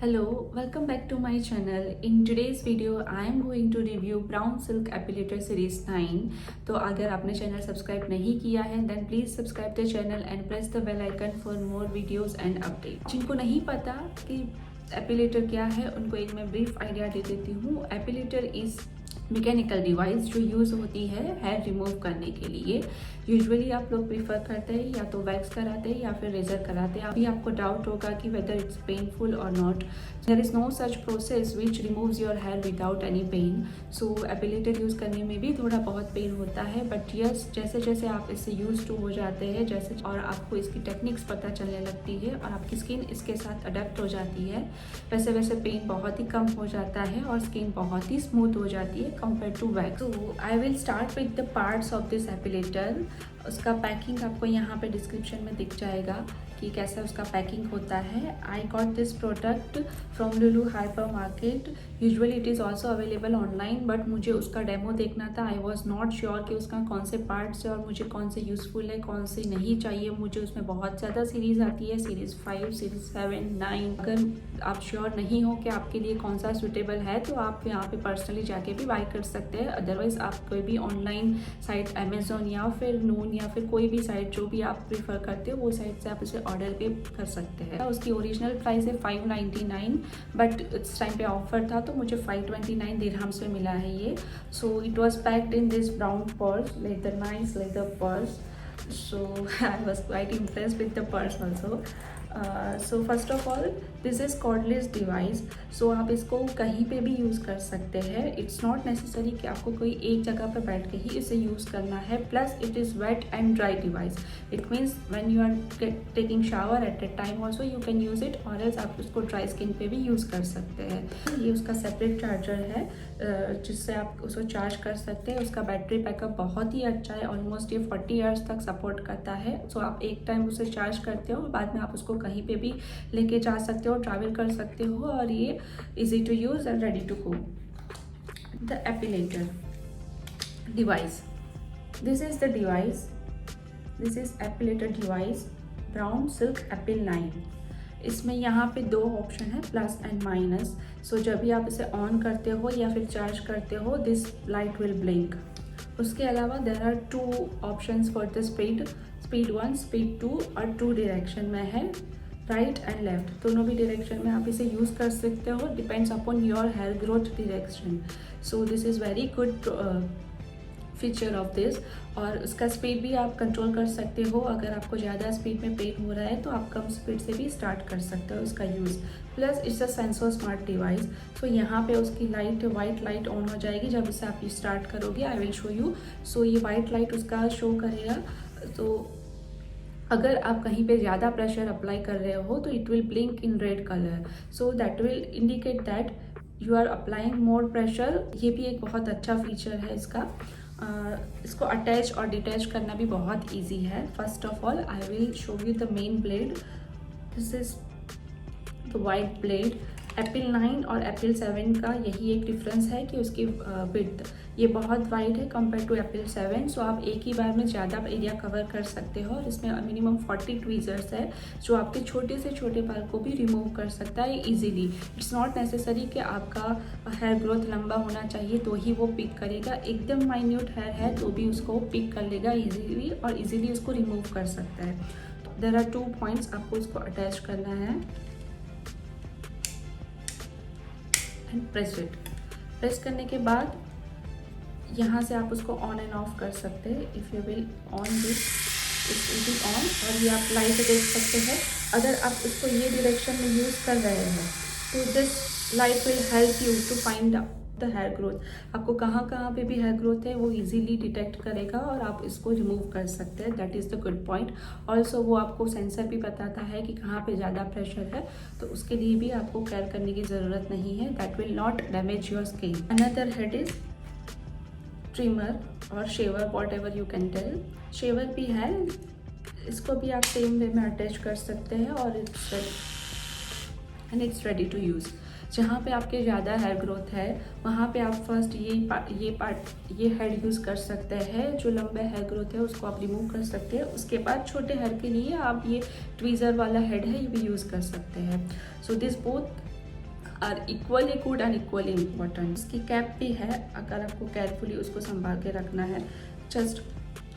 Hello, welcome back to my channel. In today's video, I am going to review Brown Silk Appellator Series 9. तो अगर आपने channel subscribe नहीं किया है then please subscribe the channel and press the bell icon for more videos and updates. जिनको नहीं पता कि एपिलेटर क्या है उनको एक मैं ब्रीफ आइडिया दे देती हूँ. एपिलेटर इज़ मैकेनिकल डिवाइस जो यूज़ होती है हेयर रिमूव करने के लिए. यूजुअली आप लोग प्रीफर करते हैं या तो वैक्स कराते हैं या फिर रेजर कराते हैं. अभी आपको डाउट होगा कि वेदर इट्स पेनफुल और not. There is no such process which removes your hair without any pain. So epilator use करने में भी थोड़ा बहुत पेन होता है, बट यस जैसे जैसे आप इससे यूज टू हो जाते हैं जैसे और आपको इसकी टेक्निक्स पता चलने लगती है और आपकी स्किन इसके साथ अडेप्ट हो जाती है, वैसे वैसे पेन बहुत ही कम हो जाता है और स्किन बहुत ही स्मूथ हो जाती है compared to wax. So I will start with the parts of this appellator. उसका पैकिंग आपको यहाँ पे डिस्क्रिप्शन में दिख जाएगा कि कैसा उसका पैकिंग होता है. I got this product from Lulu hyper market. Usually it is also available online, but मुझे उसका डेमो देखना था. आई वॉज नॉट श्योर कि उसका कौन से पार्ट्स है और मुझे कौन से यूज़फुल है कौन से नहीं चाहिए. मुझे उसमें बहुत ज़्यादा सीरीज़ आती है, सीरीज़ 5, सीरीज़ 7, 9. अगर आप श्योर नहीं हो कि आपके लिए कौन सा सूटेबल है तो आप यहाँ पे पर्सनली जाके भी बाई कर सकते हैं. अदरवाइज़ आप कोई भी ऑनलाइन साइट अमेजोन या फिर नून या फिर कोई भी साइट जो भी आप प्रीफर करते हो वो साइट से आप उसे ऑर्डर भी कर सकते हैं. उसकी ओरिजिनल प्राइस है 599, बट इस टाइम पे ऑफर था तो मुझे 529 दिरहम्स में मिला है ये. So it was packed in this brown purse, leather, nice leather purse. So I was quite impressed with the purse also. So first of all, this is cordless device. So आप इसको कहीं पे भी use कर सकते हैं. It's not necessary कि आपको कोई एक जगह पर बैठ के ही इसे यूज़ करना है. Plus it is wet and dry device. It means when you are taking shower at that time also you can use it, or else आप उसको dry skin पे भी यूज़ कर सकते हैं. ये उसका सेपरेट चार्जर है जिससे आप उसको चार्ज कर सकते हैं. उसका बैटरी बैकअप बहुत ही अच्छा है, ऑलमोस्ट ये 40 आवर्स तक सपोर्ट करता है. सो आप एक टाइम उसे चार्ज करते हो और बाद में आप उसको कहीं पे भी लेके जा सकते हो, ट्रैवल कर सकते हो, और ये easy to use and ready to go. The epilator device, this is the device. This is epilator device Braun Silk Epil 9. इसमें यहाँ पे दो ऑप्शन है, प्लस एंड माइनस. सो जब भी आप इसे ऑन करते हो या फिर चार्ज करते हो दिस लाइट विल ब्लिंक. उसके अलावा there are 2 options for the speed 1, speed 2 और 2 डायरेक्शन में है, राइट एंड लेफ्ट. दोनों भी डायरेक्शन में आप इसे यूज़ कर सकते हो, depends upon your hair growth direction. So this is very good feature of this. और उसका स्पीड भी आप कंट्रोल कर सकते हो. अगर आपको ज़्यादा स्पीड में पेन हो रहा है तो आप कम स्पीड से भी स्टार्ट कर सकते हो उसका use. Plus it's a sensor smart device. So यहाँ पे उसकी लाइट, वाइट लाइट ऑन हो जाएगी जब इसे आप स्टार्ट करोगे. I will show you. So ये वाइट लाइट उसका शो करेगा. तो अगर आप कहीं पे ज़्यादा प्रेशर अप्लाई कर रहे हो तो it will blink in red colour. So that will indicate that you are applying more pressure. ये भी एक बहुत अच्छा फीचर है इसका. इसको अटैच और डिटैच करना भी बहुत इजी है. First of all I will show you the main blade. This is the white blade. Epil 9 और एपिल 7 का यही एक डिफरेंस है कि उसकी विड्थ ये बहुत वाइड है कंपेयर टू एपिल 7. सो आप एक ही बार में ज़्यादा एरिया कवर कर सकते हो. और इसमें मिनिमम 40 ट्वीज़र्स है जो आपके छोटे से छोटे बाल को भी रिमूव कर सकता है इजीली. इट्स नॉट नेसेसरी कि आपका हेयर ग्रोथ लंबा होना चाहिए तो ही वो पिक करेगा. एकदम माइन्यूट हेयर है तो भी उसको पिक कर लेगा इजीली और इजीली उसको रिमूव कर सकता है. There are 2 points. आपको इसको अटैच करना है एंड प्रेस इट. प्रेस करने के बाद यहाँ से आप उसको ऑन एंड ऑफ कर सकते हैं. If you will on this it will be on. और ये आप लाइट देख सकते हैं. अगर आप उसको ये डायरेक्शन में यूज़ कर रहे हैं तो this light will help you to find the hair growth. आपको कहाँ कहाँ पे भी हेयर ग्रोथ है वो इजीली डिटेक्ट करेगा और आप इसको रिमूव कर सकते हैं. That is the good point. Also वो आपको सेंसर भी बताता है कि कहाँ पे ज़्यादा प्रेशर है, तो उसके लिए भी आपको केयर करने की ज़रूरत नहीं है. That will not damage your skin. Another head is trimmer और shaver, whatever you can tell. Shaver भी है, इसको भी आप सेम वे में अटैच कर सकते हैं और इट्स रेडी टू यूज़. जहाँ पे आपके ज़्यादा हेयर ग्रोथ है वहाँ पे आप फर्स्ट ये हेड यूज़ कर सकते हैं. जो लंबे हेयर ग्रोथ है उसको आप रिमूव कर सकते हैं. उसके बाद छोटे हेयर के लिए आप ये ट्वीज़र वाला हेड है ये भी यूज़ कर सकते हैं. So this both are equally good and equally important. इसकी कैप भी है, अगर आपको केयरफुली उसको संभाल के रखना है, just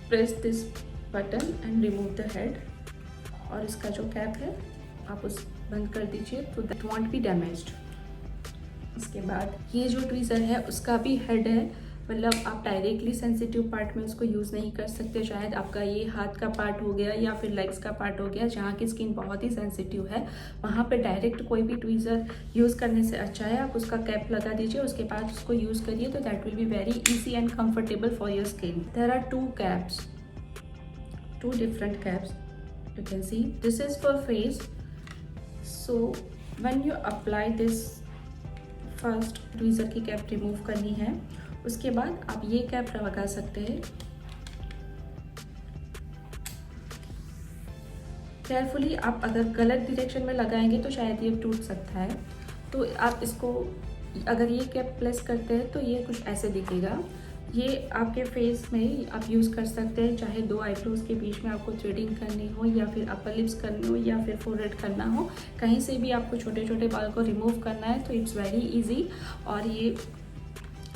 press this button and remove the head. और इसका जो कैप है आप उस बंद कर दीजिए तो दैट वॉन्ट बी डैमेज्ड। इसके बाद ये जो ट्वीज़र है उसका भी हेड है, मतलब आप डायरेक्टली सेंसिटिव पार्ट में उसको यूज़ नहीं कर सकते। शायद आपका ये हाथ का पार्ट हो गया या फिर लेग्स का पार्ट हो गया जहाँ की स्किन बहुत ही सेंसिटिव है, वहाँ पे डायरेक्ट कोई भी ट्वीज़र यूज़ करने से अच्छा है आप उसका कैप लगा दीजिए, उसके बाद उसको यूज़ करिए तो that will be very easy and comfortable for your skin. There are two different caps, you can see this is for face। so when you apply this, first tweezer की cap remove करनी है, उसके बाद आप ये cap लगा सकते हैं। केयरफुली आप अगर गलत डायरेक्शन में लगाएंगे तो शायद ये टूट सकता है, तो आप इसको अगर ये कैप प्लेस करते हैं तो ये कुछ ऐसे दिखेगा। ये आपके फेस में आप यूज़ कर सकते हैं, चाहे दो आईब्रोज के बीच में आपको थ्रेडिंग करनी हो या फिर अपर लिप्स करनी हो या फिर फोरहेड करना हो, कहीं से भी आपको छोटे छोटे बाल को रिमूव करना है तो इट्स वेरी इजी। और ये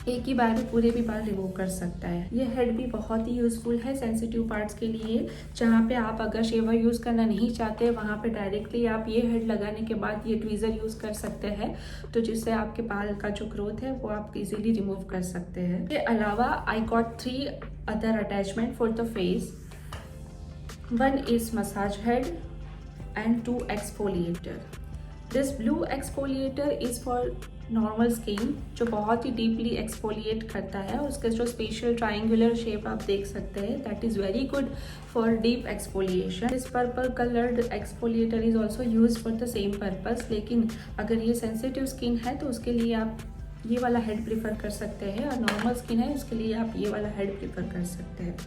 एक ही बार में पूरे भी बाल रिमूव कर सकता है। ये हेड भी बहुत ही यूज़फुल है सेंसिटिव पार्ट्स के लिए, जहाँ पे आप अगर शेवर यूज़ करना नहीं चाहते वहाँ पे डायरेक्टली आप ये हेड लगाने के बाद ये ट्वीज़र यूज़ कर सकते हैं, तो जिससे आपके बाल का जो ग्रोथ है वो आप इजीली रिमूव कर सकते हैं। इसके अलावा I got 3 other attachment for the face. One is massage head and 2 exfoliator. This blue exfoliator is for normal skin जो बहुत ही डीपली एक्सफोलिएट करता है, उसका जो स्पेशल ट्रायंगुलर शेप आप देख सकते हैं that is very good for deep exfoliation. This purple coloured exfoliator is also use for the same purpose, लेकिन अगर ये सेंसिटिव स्किन है तो उसके लिए आप ये वाला हेड प्रीफर कर सकते हैं, और नॉर्मल स्किन है उसके लिए आप ये वाला हेड प्रीफर कर सकते हैं।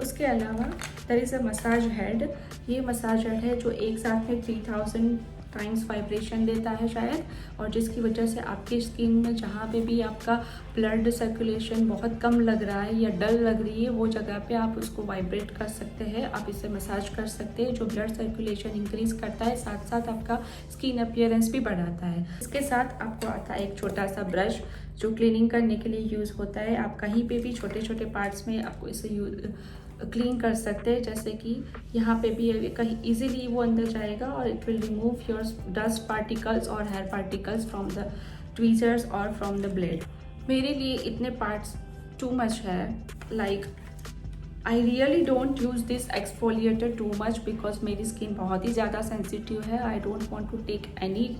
उसके अलावा there is a massage head. ये मसाज हेड है जो एक साथ में 3000 टाइम्स वाइब्रेशन देता है शायद, और जिसकी वजह से आपकी स्किन में जहाँ पे भी आपका ब्लड सर्कुलेशन बहुत कम लग रहा है या डल लग रही है वो जगह पे आप उसको वाइब्रेट कर सकते हैं, आप इसे मसाज कर सकते हैं, जो ब्लड सर्कुलेशन इंक्रीज करता है, साथ साथ आपका स्किन अपीयरेंस भी बढ़ाता है। इसके साथ आपको आता है एक छोटा सा ब्रश जो क्लीनिंग करने के लिए यूज़ होता है। आप कहीं पे भी छोटे छोटे पार्ट्स में आपको इसे क्लीन कर सकते हैं, जैसे कि यहाँ पे भी कहीं इजीली वो अंदर जाएगा और it will remove your dust particles और hair particles from the tweezers और फ्रॉम द ब्लेड। मेरे लिए इतने पार्ट्स टू मच है, like I really don't use this exfoliator too much because मेरी स्किन बहुत ही ज़्यादा सेंसिटिव है। I don't want to take any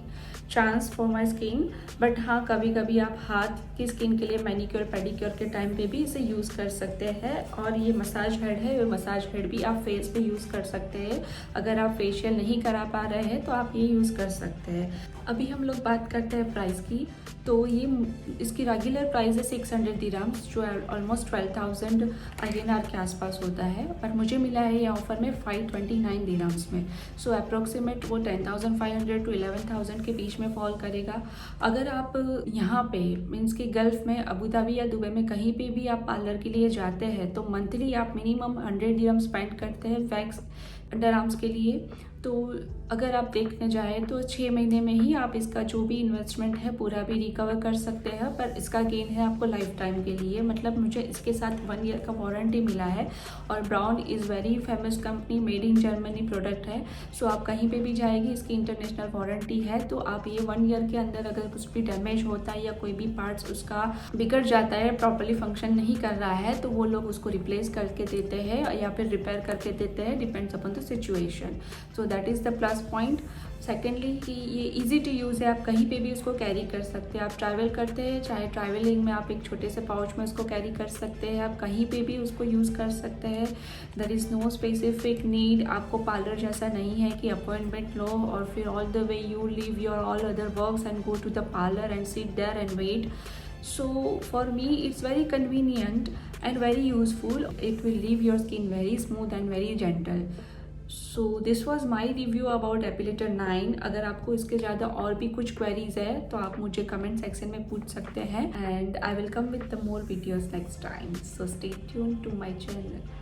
chance for my skin, but हाँ कभी कभी आप हाथ की स्किन के लिए मैनिक्योर पेडिक्योर के टाइम पे भी इसे यूज़ कर सकते हैं। और ये मसाज हेड है, ये मसाज हेड भी आप फेस पे यूज़ कर सकते हैं। अगर आप फेशियल नहीं करा पा रहे हैं तो आप ये यूज़ कर सकते हैं। अभी हम लोग बात करते हैं प्राइस की, तो ये इसकी रेगुलर प्राइस है 600 दिरहम्स जो ऑलमोस्ट 12,000 INR के आसपास होता है, पर मुझे मिला है ये ऑफर में 529 दिरहम्स में। सो अप्रोक्सीमेट वो 10,500 to 11,000 के बीच में फॉल करेगा। अगर आप यहाँ पे मीन्स कि गल्फ में अबू धाबी या दुबई में कहीं पे भी आप पार्लर के लिए जाते हैं तो मंथली आप मिनिमम 100 दिरहम स्पेंड करते हैं वैक्स अंडर आर्म्स के लिए। तो अगर आप देखने जाएँ तो 6 महीने में ही आप इसका जो भी इन्वेस्टमेंट है पूरा भी रिकवर कर सकते हैं, पर इसका गेन है आपको लाइफ टाइम के लिए। मतलब मुझे इसके साथ 1 ईयर का वारंटी मिला है, और brown is very famous company, made in Germany product है। सो आप कहीं पे भी जाएगी इसकी इंटरनेशनल वारंटी है, तो आप ये 1 ईयर के अंदर अगर कुछ भी डैमेज होता है या कोई भी पार्ट्स उसका बिगड़ जाता है, प्रॉपरली फंक्शन नहीं कर रहा है, तो वो लोग उसको रिप्लेस करके देते हैं या फिर रिपेयर करके देते हैं, depends upon the situation. So that is the plus point. Secondly कि ये इजी टू यूज़ है, आप कहीं पे भी उसको कैरी कर सकते हैं। आप ट्रैवल करते हैं, चाहे ट्रैवलिंग में आप एक छोटे से पाउच में उसको कैरी कर सकते हैं, आप कहीं पे भी उसको यूज़ कर सकते हैं। There is no specific need, आपको पार्लर जैसा नहीं है कि अपॉइंटमेंट लो और फिर all the way you leave your all other works and go to the parlour and sit there and wait. So for me it's very convenient and very useful. It will leave your skin very smooth and very gentle. So this was my review about Epilator 9. अगर आपको इसके ज़्यादा और भी कुछ queries है तो आप मुझे comment section में पूछ सकते हैं, and I will come with the more videos next time. So stay tuned to my channel.